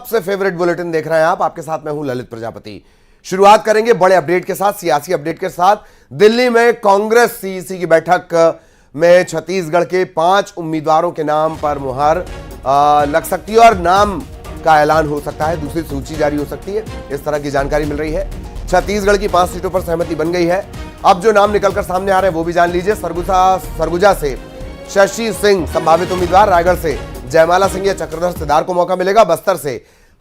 सबसे favourite bulletin देख रहे हैं आप, आपके साथ मैं हूं ललित प्रजापति। शुरुआत करेंगे बड़े अपडेट के साथ, सियासी अपडेट के साथ। दिल्ली में कांग्रेस सीईसी की बैठक में छत्तीसगढ़ के 5 उम्मीदवारों के नाम पर मुहर लग सकती है और नाम का ऐलान हो सकता है, दूसरी सूची जारी हो सकती है, इस तरह की जानकारी मिल रही है। छत्तीसगढ़ की 5 सीटों पर सहमति बन गई है। अब जो नाम निकलकर सामने आ रहे हैं वो भी जान लीजिए। सरगुजा से शशि सिंह संभावित उम्मीदवार, रायगढ़ से जयमाला सिंह या चक्रधर सिद्धार को मौका मिलेगा, बस्तर से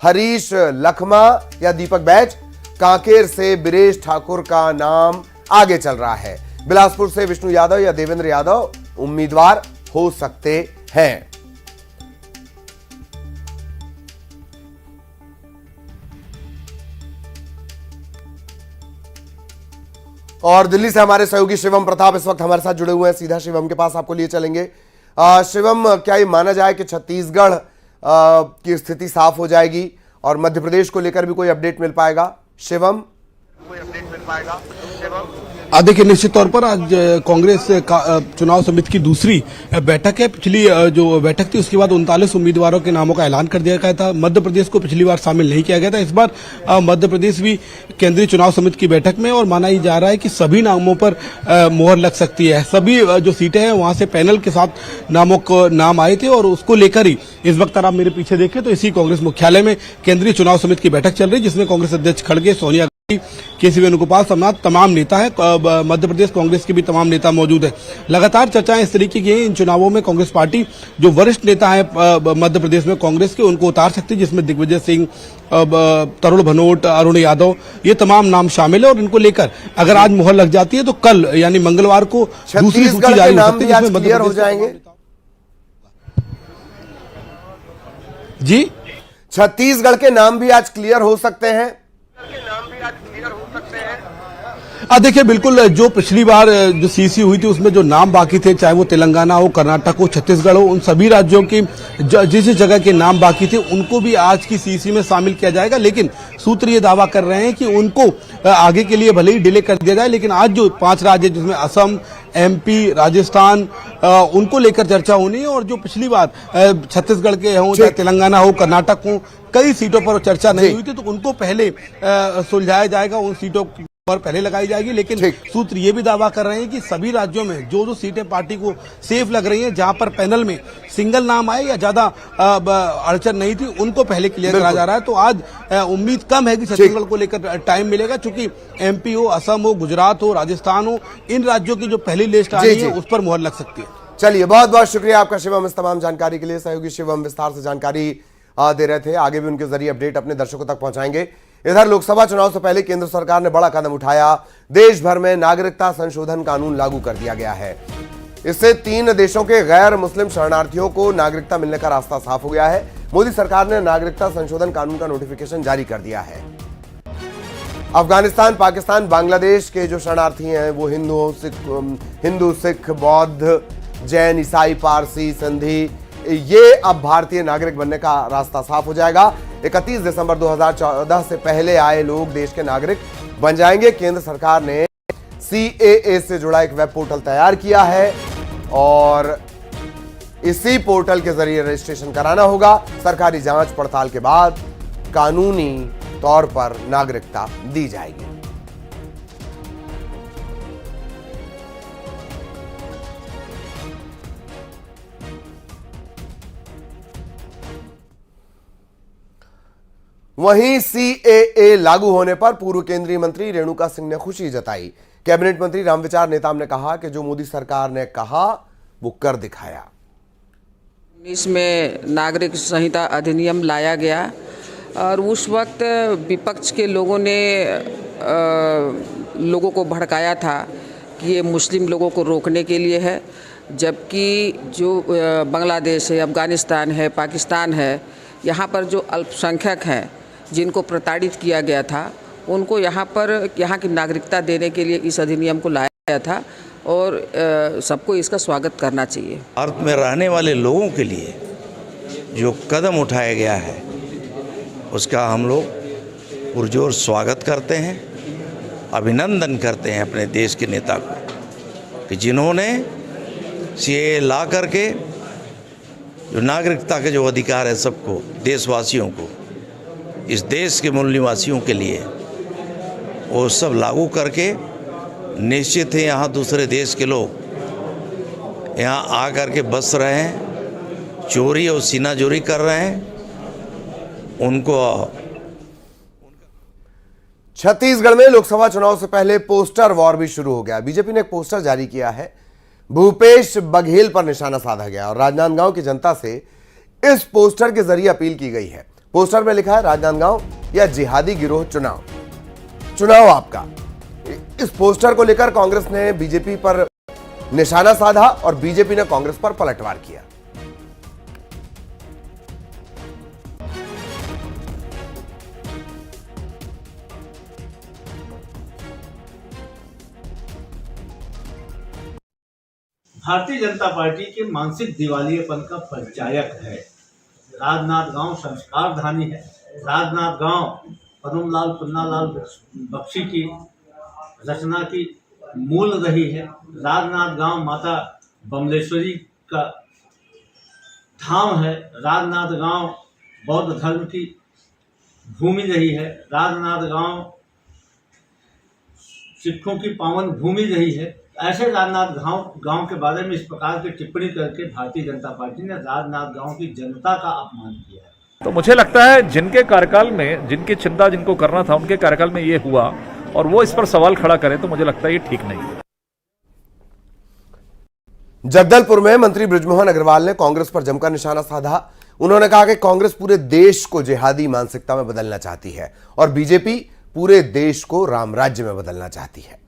हरीश लखमा या दीपक बैज, कांकेर से बिरेश ठाकुर का नाम आगे चल रहा है, बिलासपुर से विष्णु यादव या देवेंद्र यादव उम्मीदवार हो सकते हैं। और दिल्ली से हमारे सहयोगी शिवम प्रताप इस वक्त हमारे साथ जुड़े हुए हैं, सीधा शिवम के पास आपको लिए चलेंगे। शिवम, क्या ये माना जाए कि छत्तीसगढ़ की स्थिति साफ हो जाएगी और मध्य प्रदेश को लेकर भी कोई अपडेट मिल पाएगा? शिवम, कोई अपडेट मिल पाएगा? शिवम, देखिए, निश्चित तौर पर आज कांग्रेस चुनाव समिति की दूसरी बैठक है। पिछली जो बैठक थी उसके बाद 39 उम्मीदवारों के नामों का ऐलान कर दिया गया था। मध्य प्रदेश को पिछली बार शामिल नहीं किया गया था, इस बार मध्य प्रदेश भी केंद्रीय चुनाव समिति की बैठक में, और माना ही जा रहा है कि सभी नामों पर मोहर लग सकती है। सभी जो सीटें हैं वहां से पैनल के साथ नाम आए थे और उसको लेकर ही इस वक्त आप मेरे पीछे देखें तो इसी कांग्रेस मुख्यालय में केंद्रीय चुनाव समिति की बैठक चल रही है, जिसमें कांग्रेस अध्यक्ष खड़गे, सोनिया, केसी वेणुगोपाल समेत तमाम नेता है। मध्य प्रदेश कांग्रेस के भी तमाम नेता मौजूद हैं। लगातार चर्चाएं इस तरीके की हैं, इन चुनावों में कांग्रेस पार्टी जो वरिष्ठ नेता है मध्य प्रदेश में कांग्रेस के, उनको उतार सकती है, जिसमें दिग्विजय सिंह, तरुण भनोट, अरुण यादव, ये तमाम नाम शामिल है। और इनको लेकर अगर आज मुहर लग जाती है तो कल यानी मंगलवार को दूसरी सूची जारी हो सकती है, जिसमें मध्य प्रदेश हो जाएंगे। जी, छत्तीसगढ़ के नाम भी आज क्लियर हो सकते हैं। देखिए, बिल्कुल, जो पिछली बार जो सीसी हुई थी उसमें जो नाम बाकी थे, चाहे वो तेलंगाना हो, कर्नाटक हो, छत्तीसगढ़ हो, उन सभी राज्यों के जिस जगह के नाम बाकी थे उनको भी आज की सीसी में शामिल किया जाएगा। लेकिन सूत्र ये दावा कर रहे हैं कि उनको आगे के लिए भले ही डिले कर दिया जाए, लेकिन आज जो 5 राज्य जिसमें असम, एमपी, राजस्थान, उनको लेकर चर्चा होनी है। और जो पिछली बार छत्तीसगढ़ के हों, चाहे तेलंगाना हो, कर्नाटक हो, कई सीटों पर चर्चा नहीं हुई थी, तो उनको पहले सुलझाया जाएगा, उन सीटों पर पहले लगाई जाएगी। लेकिन सूत्र ये भी दावा कर रहे हैं कि सभी राज्यों में जो सीटें पार्टी को सेफ लग रही हैं, जहां पर पैनल में सिंगल नाम आए या ज्यादा अड़चन नहीं थी, उनको पहले क्लियर करा जा रहा है। तो आज उम्मीद कम है कि छत्तीसगढ़ को लेकर टाइम मिलेगा, चूंकि एमपी हो, असम हो, गुजरात हो, राजस्थान हो, इन राज्यों की जो पहली लिस्ट आ रही है उस पर मुहर लग सकती है। चलिए, बहुत बहुत शुक्रिया आपका शिवम, इस तमाम जानकारी के लिए। सहयोगी शिवम विस्तार से जानकारी दे रहे थे, आगे भी उनके जरिए अपडेट अपने दर्शकों तक पहुंचाएंगे। इधर लोकसभा चुनाव से पहले केंद्र सरकार ने बड़ा कदम उठाया, देश भर में नागरिकता संशोधन कानून लागू कर दिया गया है। इससे 3 देशों के गैर मुस्लिम शरणार्थियों को नागरिकता मिलने का रास्ता साफ हो गया है। मोदी सरकार ने नागरिकता संशोधन कानून का नोटिफिकेशन जारी कर दिया है। अफगानिस्तान, पाकिस्तान, बांग्लादेश के जो शरणार्थी हैं वो हिंदू, सिख, बौद्ध, जैन, ईसाई, पारसी, सिंधी, ये अब भारतीय नागरिक बनने का रास्ता साफ हो जाएगा। 31 दिसंबर 2014 से पहले आए लोग देश के नागरिक बन जाएंगे। केंद्र सरकार ने CAA से जुड़ा एक वेब पोर्टल तैयार किया है और इसी पोर्टल के जरिए रजिस्ट्रेशन कराना होगा। सरकारी जांच पड़ताल के बाद कानूनी तौर पर नागरिकता दी जाएगी। वहीं CAA लागू होने पर पूर्व केंद्रीय मंत्री रेणुका सिंह ने खुशी जताई। कैबिनेट मंत्री रामविचार नेताम ने कहा कि जो मोदी सरकार ने कहा वो कर दिखाया। 19 में नागरिक संहिता अधिनियम लाया गया और उस वक्त विपक्ष के लोगों ने लोगों को भड़काया था कि ये मुस्लिम लोगों को रोकने के लिए है, जबकि जो बांग्लादेश है, अफगानिस्तान है, पाकिस्तान है, यहाँ पर जो अल्पसंख्यक हैं जिनको प्रताड़ित किया गया था, उनको यहाँ की नागरिकता देने के लिए इस अधिनियम को लाया गया था और सबको इसका स्वागत करना चाहिए। भारत में रहने वाले लोगों के लिए जो कदम उठाया गया है उसका हम लोग पुरजोर स्वागत करते हैं, अभिनंदन करते हैं अपने देश के नेता को कि जिन्होंने CAA ला करके जो नागरिकता के जो अधिकार है सबको, देशवासियों को, इस देश के मूल निवासियों के लिए वो सब लागू करके निश्चित है यहाँ दूसरे देश के लोग यहाँ आ कर के बस रहे हैं, चोरी और सीनाजोरी कर रहे हैं। उनको छत्तीसगढ़ में लोकसभा चुनाव से पहले पोस्टर वॉर भी शुरू हो गया। बीजेपी ने एक पोस्टर जारी किया है, भूपेश बघेल पर निशाना साधा गया और राजनांदगांव की जनता से इस पोस्टर के जरिए अपील की गई है। पोस्टर में लिखा है, राजनांदगांव या जिहादी गिरोह चुनाव आपका। इस पोस्टर को लेकर कांग्रेस ने बीजेपी पर निशाना साधा और बीजेपी ने कांग्रेस पर पलटवार किया। भारतीय जनता पार्टी के मानसिक दिवालियेपन का परिचायक है। राजनांदगांव संस्कार धानी है। राजनांदगांव पद्मलाल पन्नालाल बख्शी की रचना की मूल रही है। राजनांदगांव माता बमलेश्वरी का धाम है। राजनांदगांव बौद्ध धर्म की भूमि रही है। राजनांदगांव सिखों की पावन भूमि रही है। ऐसे राजनांदगांव गांव के बारे में इस प्रकार की टिप्पणी करके भारतीय जनता पार्टी ने राजनांदगांव की जनता का अपमान किया है। तो मुझे लगता है जिनके कार्यकाल में जिनकी चिंता जिनको करना था उनके कार्यकाल में ये हुआ और वो इस पर सवाल खड़ा करें तो मुझे लगता है ये ठीक नहीं है। जगदलपुर में मंत्री बृजमोहन अग्रवाल ने कांग्रेस पर जमकर निशाना साधा। उन्होंने कहा कि कांग्रेस पूरे देश को जिहादी मानसिकता में बदलना चाहती है और बीजेपी पूरे देश को राम राज्य में बदलना चाहती है।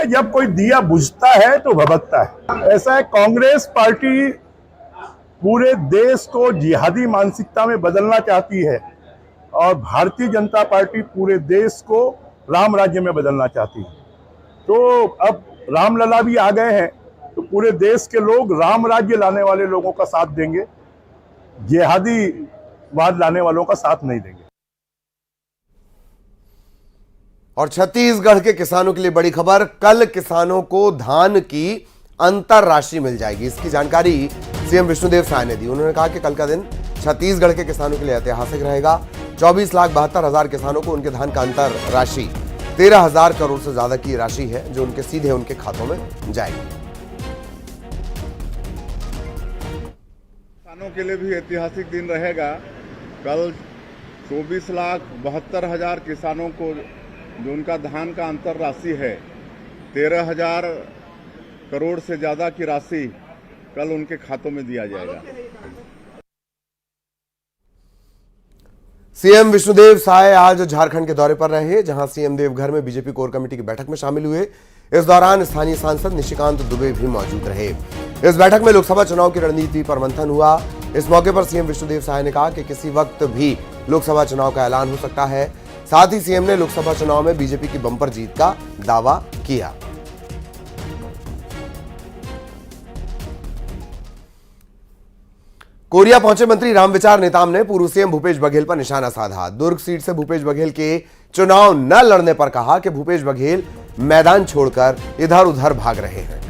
जब कोई दिया बुझता है तो भभकता है। ऐसा है, कांग्रेस पार्टी पूरे देश को जिहादी मानसिकता में बदलना चाहती है और भारतीय जनता पार्टी पूरे देश को राम राज्य में बदलना चाहती है। तो अब रामलला भी आ गए हैं तो पूरे देश के लोग राम राज्य लाने वाले लोगों का साथ देंगे, जिहादीवाद लाने वालों का साथ नहीं देंगे। और छत्तीसगढ़ के किसानों के लिए बड़ी खबर, कल किसानों को धान की अंतर राशि मिल जाएगी। इसकी जानकारी सीएम विष्णुदेव साय ने दी। उन्होंने कहा कि कल का दिन छत्तीसगढ़ के किसानों के लिए ऐतिहासिक रहेगा। 24,72,000 किसानों को उनके धान का अंतर राशि 13,000 करोड़ से ज्यादा की राशि है जो उनके सीधे उनके खातों में जाएगी। किसानों के लिए भी ऐतिहासिक दिन रहेगा। कल 24,72,000 किसानों को जो उनका धान का अंतर राशि है 13,000 करोड़ से ज्यादा की राशि कल उनके खातों में दिया जाएगा। सीएम विष्णुदेव साय आज झारखंड के दौरे पर रहे, जहां सीएम देवघर में बीजेपी कोर कमेटी की बैठक में शामिल हुए। इस दौरान स्थानीय सांसद निशिकांत दुबे भी मौजूद रहे। इस बैठक में लोकसभा चुनाव की रणनीति पर मंथन हुआ। इस मौके पर सीएम विष्णुदेव साय ने कहा कि किसी वक्त भी लोकसभा चुनाव का ऐलान हो सकता है। साथ ही सीएम ने लोकसभा चुनाव में बीजेपी की बम्पर जीत का दावा किया। कोरिया पहुंचे मंत्री रामविचार नेताम ने पूर्व सीएम भूपेश बघेल पर निशाना साधा। दुर्ग सीट से भूपेश बघेल के चुनाव न लड़ने पर कहा कि भूपेश बघेल मैदान छोड़कर इधर उधर भाग रहे हैं।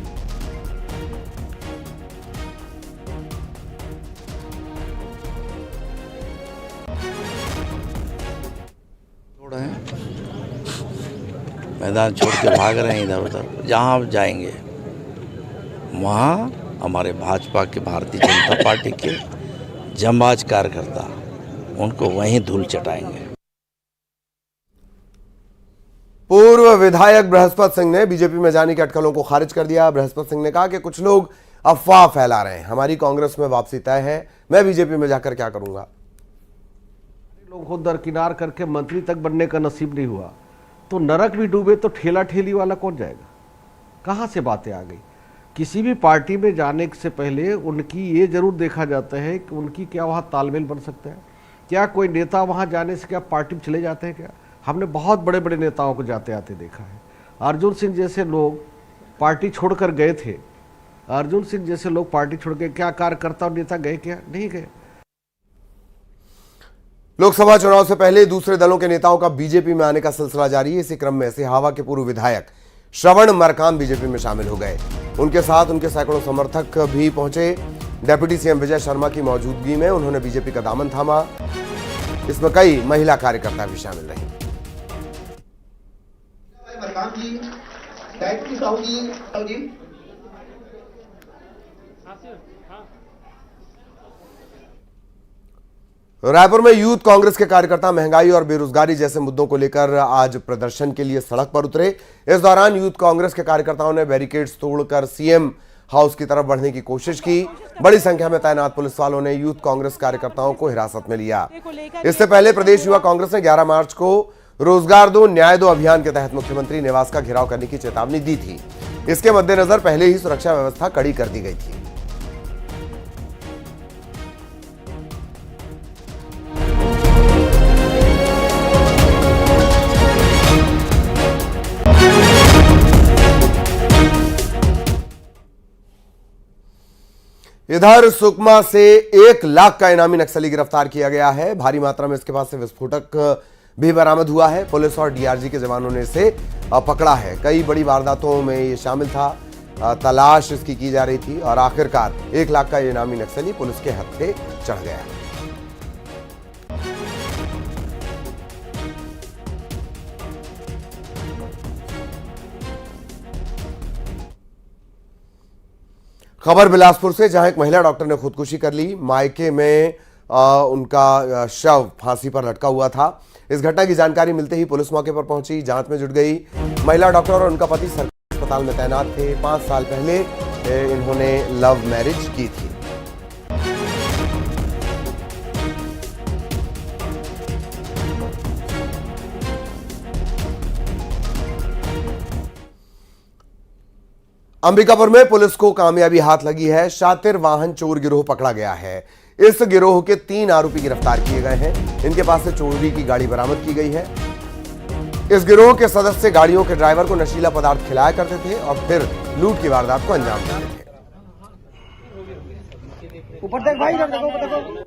मैदान छोड़ के भाग रहे हैं इधर उधर। जहाँ जाएंगे वहाँ हमारे भाजपा के, भारतीय जनता पार्टी के जंबाज कार्यकर्ता उनको वहीं धूल चटाएंगे। पूर्व विधायक बृहस्पत सिंह ने बीजेपी में जाने की अटकलों को खारिज कर दिया। बृहस्पत सिंह ने कहा कि कुछ लोग अफवाह फैला रहे हैं, हमारी कांग्रेस में वापसी तय है, मैं बीजेपी में जाकर क्या करूंगा। लोगों को दरकिनार करके मंत्री तक बनने का नसीब नहीं हुआ तो नरक भी डूबे तो ठेला ठेली वाला कौन जाएगा। कहाँ से बातें आ गई। किसी भी पार्टी में जाने से पहले उनकी ये जरूर देखा जाता है कि उनकी क्या वहाँ तालमेल बन सकता है, क्या कोई नेता वहाँ जाने से क्या पार्टी में चले जाते हैं। क्या हमने बहुत बड़े बड़े नेताओं को जाते आते देखा है। अर्जुन सिंह जैसे लोग पार्टी छोड़कर गए थे। अर्जुन सिंह जैसे लोग पार्टी छोड़ के क्या कार्यकर्ता और नेता गए, क्या नहीं गए। लोकसभा चुनाव से पहले दूसरे दलों के नेताओं का बीजेपी में आने का सिलसिला जारी है। इसी क्रम में सिहावा के पूर्व विधायक श्रवण मरकाम बीजेपी में शामिल हो गए। उनके साथ उनके सैकड़ों समर्थक भी पहुंचे। डेप्यूटी सीएम विजय शर्मा की मौजूदगी में उन्होंने बीजेपी का दामन थामा। इसमें कई महिला कार्यकर्ता भी शामिल रही। रायपुर में यूथ कांग्रेस के कार्यकर्ता महंगाई और बेरोजगारी जैसे मुद्दों को लेकर आज प्रदर्शन के लिए सड़क पर उतरे। इस दौरान यूथ कांग्रेस के कार्यकर्ताओं ने बैरिकेड्स तोड़कर सीएम हाउस की तरफ बढ़ने की कोशिश की। बड़ी संख्या में तैनात पुलिस वालों ने यूथ कांग्रेस कार्यकर्ताओं को हिरासत में लिया। इससे पहले प्रदेश युवा कांग्रेस ने 11 मार्च को रोजगार दो न्याय दो अभियान के तहत मुख्यमंत्री निवास का घेराव करने की चेतावनी दी थी। इसके मद्देनजर पहले ही सुरक्षा व्यवस्था कड़ी कर दी गई थी। इधर सुकमा से 1 लाख का इनामी नक्सली गिरफ्तार किया गया है। भारी मात्रा में इसके पास से विस्फोटक भी बरामद हुआ है। पुलिस और डीआरजी के जवानों ने इसे पकड़ा है। कई बड़ी वारदातों में ये शामिल था। तलाश इसकी की जा रही थी और आखिरकार 1 लाख का इनामी नक्सली पुलिस के हत्थे चढ़ गया। खबर बिलासपुर से, जहां एक महिला डॉक्टर ने खुदकुशी कर ली। मायके में उनका शव फांसी पर लटका हुआ था। इस घटना की जानकारी मिलते ही पुलिस मौके पर पहुंची, जांच में जुट गई। महिला डॉक्टर और उनका पति सरकारी अस्पताल में तैनात थे। 5 साल पहले इन्होंने लव मैरिज की थी। अंबिकापुर में पुलिस को कामयाबी हाथ लगी है। शातिर वाहन चोर गिरोह पकड़ा गया है। इस गिरोह के 3 आरोपी गिरफ्तार किए गए हैं। इनके पास से चोरी की गाड़ी बरामद की गई है। इस गिरोह के सदस्य गाड़ियों के ड्राइवर को नशीला पदार्थ खिलाया करते थे और फिर लूट की वारदात को अंजाम देते थे। ऊपर तक भाई देखो।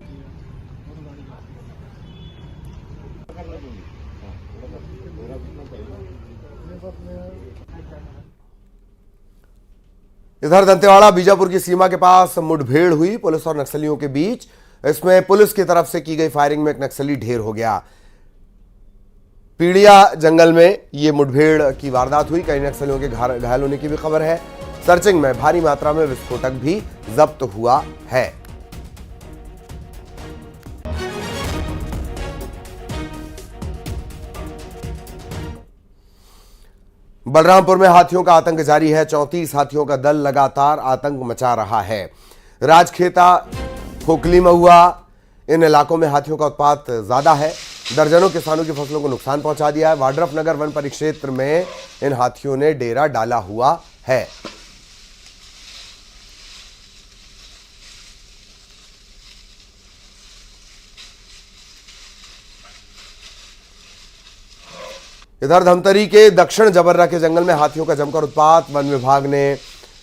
इधर दंतेवाड़ा बीजापुर की सीमा के पास मुठभेड़ हुई पुलिस और नक्सलियों के बीच। इसमें पुलिस की तरफ से की गई फायरिंग में एक नक्सली ढेर हो गया। पीड़िया जंगल में यह मुठभेड़ की वारदात हुई। कई नक्सलियों के घायल होने की भी खबर है। सर्चिंग में भारी मात्रा में विस्फोटक भी जब्त हुआ है। बलरामपुर में हाथियों का आतंक जारी है। 34 हाथियों का दल लगातार आतंक मचा रहा है। राजखेता, खोखली, महुआ, इन इलाकों में हाथियों का उत्पात ज्यादा है। दर्जनों किसानों की फसलों को नुकसान पहुंचा दिया है। वाड्रफ नगर वन परिक्षेत्र में इन हाथियों ने डेरा डाला हुआ है। इधर धमतरी के दक्षिण जबर्रा के जंगल में हाथियों का जमकर उत्पात। वन विभाग ने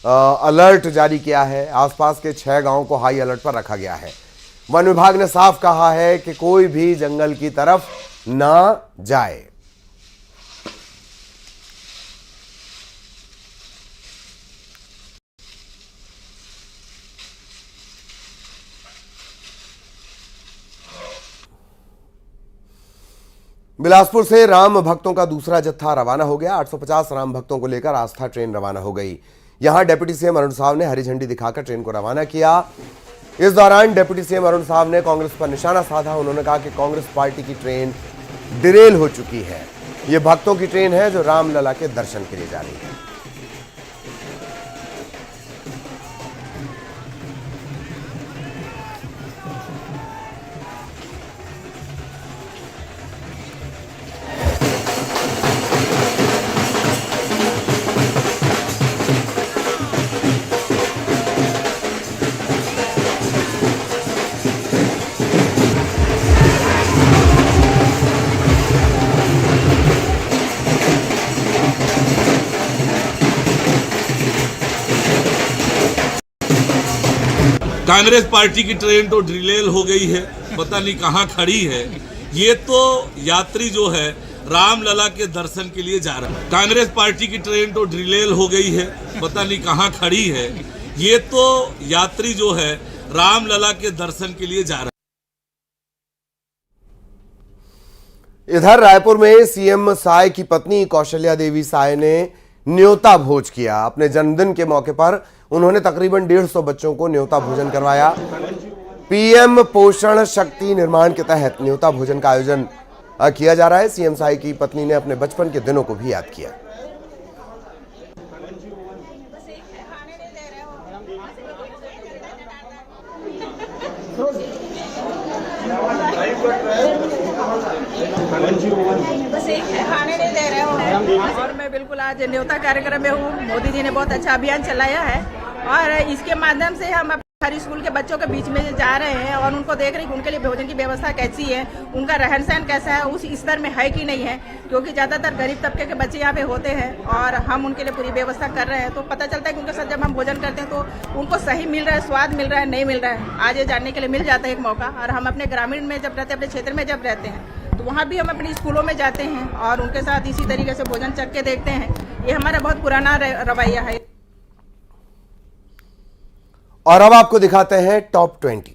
अलर्ट जारी किया है। आसपास के 6 गांवों को हाई अलर्ट पर रखा गया है। वन विभाग ने साफ कहा है कि कोई भी जंगल की तरफ ना जाए। बिलासपुर से राम भक्तों का दूसरा जत्था रवाना हो गया। 850 राम भक्तों को लेकर आस्था ट्रेन रवाना हो गई। यहां डिप्टी सीएम अरुण साहब ने हरी झंडी दिखाकर ट्रेन को रवाना किया। इस दौरान डिप्टी सीएम अरुण साहब ने कांग्रेस पर निशाना साधा। उन्होंने कहा कि कांग्रेस पार्टी की ट्रेन डिरेल हो चुकी है। ये भक्तों की ट्रेन है जो रामलला के दर्शन के लिए जा रही है। कांग्रेस पार्टी की ट्रेन तो डिलेल हो गई है, पता नहीं कहां खड़ी है। ये तो यात्री जो है रामलला के दर्शन के लिए जा रहा है। कांग्रेस पार्टी की ट्रेन तो डिलेल हो गई है, पता नहीं कहां खड़ी है। ये तो यात्री जो है रामलला के दर्शन के लिए जा रहा है। इधर रायपुर में सीएम साय की पत्नी कौशल्या देवी साय ने न्योता भोज किया। अपने जन्मदिन के मौके पर उन्होंने तकरीबन 150 बच्चों को न्योता भोजन करवाया। पीएम पोषण शक्ति निर्माण के तहत न्योता भोजन का आयोजन किया जा रहा है। सीएम साय की पत्नी ने अपने बचपन के दिनों को भी याद किया। और मैं बिल्कुल आज न्योता कार्यक्रम में हूँ। मोदी जी ने बहुत अच्छा अभियान चलाया है और इसके माध्यम से हम हर स्कूल के बच्चों के बीच में जा रहे हैं और उनको देख रहे हैं कि उनके लिए भोजन की व्यवस्था कैसी है, उनका रहन सहन कैसा है, उस स्तर में है कि नहीं है, क्योंकि ज़्यादातर गरीब तबके के बच्चे यहाँ पे होते हैं और हम उनके लिए पूरी व्यवस्था कर रहे हैं। तो पता चलता है कि उनके साथ जब हम भोजन करते हैं तो उनको सही मिल रहा है, स्वाद मिल रहा है, नहीं मिल रहा है, आज ये जानने के लिए मिल जाता है एक मौका। और हम अपने ग्रामीण में जब रहते हैं, अपने क्षेत्र में जब रहते हैं, तो वहाँ भी हम अपनी स्कूलों में जाते हैं और उनके साथ इसी तरीके से भोजन चख के देखते हैं। ये हमारा बहुत पुराना रवैया है। और अब आपको दिखाते हैं टॉप 20।